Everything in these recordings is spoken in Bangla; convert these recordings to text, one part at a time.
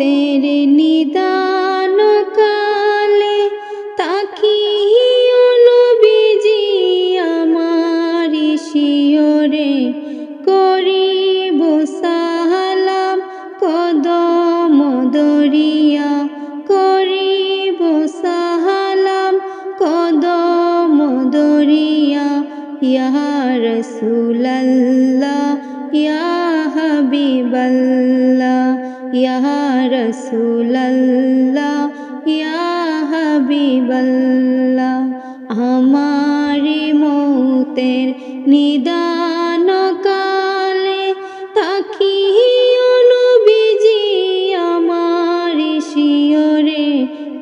তেরে নিদান কালে তাকিও নবীজি আমার শিয়রে করিব সালাম কদম দরিয়া করিব সালাম কদম দরিয়া ইয়া রাসূলুল্লাহ ইয়া হাবিবাল্লাহ ইয়া রাসূলুল্লাহ ইয়া হাবিবাল্লাহ আমারি মৌতের নিদান কালে তাকিও নবীজি আমার শিয়রে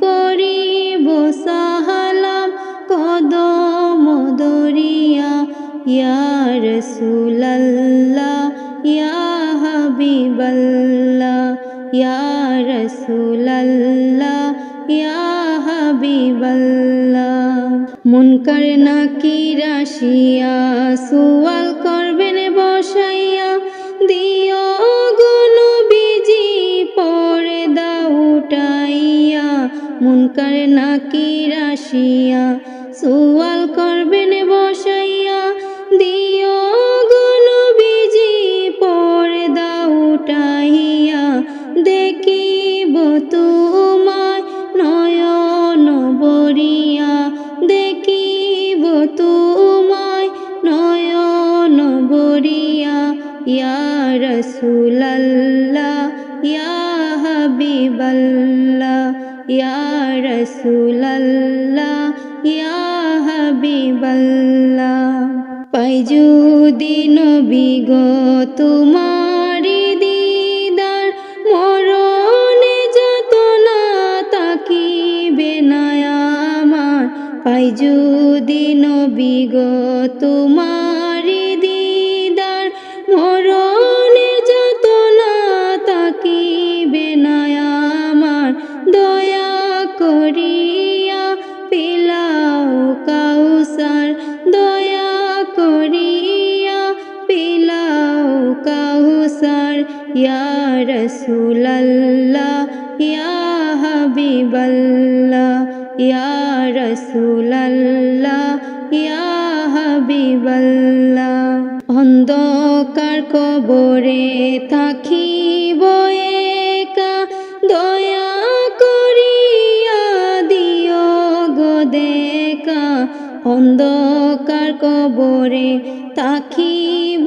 করিব সালাম কদম দরিয়া ইয়া রাসূলুল্লাহ ইয়া হাবিবাল্লাহ ইয়া রাসূলুল্লাহ ইয়া হাবিবাল্লাহ মুনকার নাকির আসিয়া সুয়াল করবেন বসাইয়া দিও গো নবীজি পর্দা উঠাইয়া মুনকার নাকির আসিয়া সুয়াল করবেন বসাইয়া দিও গো নবীজি পর্দা উঠাইয়া দেখিব তোমায় নয়ন বরিয়া দেখিব তোমায় নয়ন বরিয়া ইয়া রাসূলুল্লাহ ইয়া হাবিবাল্লাহ ইয়া রাসূলুল্লাহ ইয়া হাবিবাল্লাহ পাই যদি নবী গো তোমারি দিদার মরণে যাতনা তাকিবে না আমার পাই যদি নবী গো তোমারি দিদার মরণে যাতনা তাকিবে না আমার দয়া করিয়া পিলাও কাউসার দয়া করিয়া পিলাও কাউসার ইয়া রাসূলুল্লাহ ইয়া হাবিবাল্লাহ ইয়া রাসূলুল্লাহ ইয়া হাবিবাল্লাহ অন্ধকার কবরে থাকিব একা দয়া করিয়া দিও গো দেখা অন্ধকার কবরে থাকিব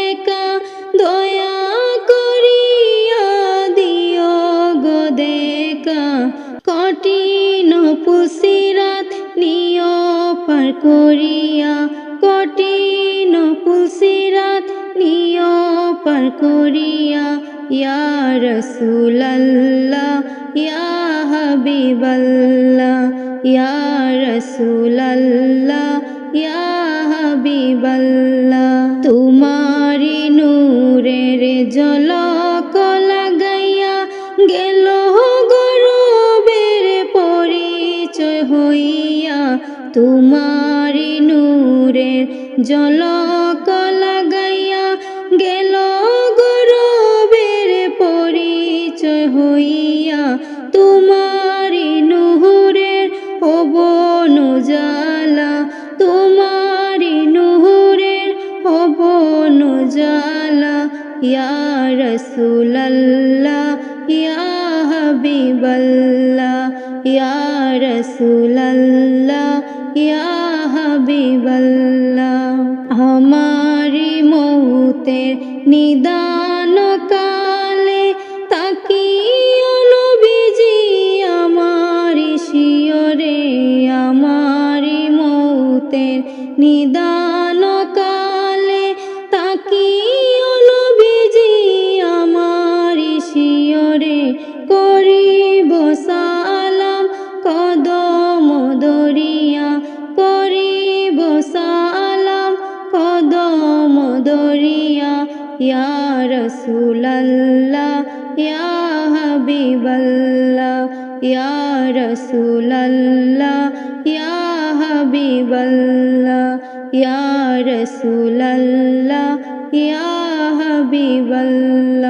একা দয়া করিয়া দিও গো দেখা কঠিন পুসিরাত নিও পার করিয়া কঠিন পুসিরাত নিও পার করিয়া ইয়া রাসূলুল্লাহ ইয়া হাবিবাল্লাহ ইয়া রাসূলুল্লাহ ইয়া হাবিবাল্লাহ তোমারি নূরের ঝলক লাগাইয়া গেল গরবের পরিচয় হইয়া তোমারি নূরের ঝলক লাগাইয়া গেল গরবের পরিচয় হইয়া তোমারি নূরের হবন উজালা তোমারি নূরের হবন উজালা ইয়া রাসূলুল্লাহ ইয়া হাবিবাল্লাহ ইয়া রাসূলুল্লাহ ইয়া হাবিবাল্লাহ আমারি মৌতের নিদান কালে তাকিও নবীজি আমারি শিয়রে আমারি মৌতের নিদান কালে তাকিও নবীজি আমারি শিয়রে করিব সালাম কদম দরিয়া করিব সালাম কদম দরিয়া ইয়া রাসূলুল্লাহ ইয়া হাবিবাল্লাহ ইয়া রাসূলুল্লাহ ইয়া হাবিবাল্লাহ ইয়া রাসূলুল্লাহ ইয়া হাবিবাল্লাহ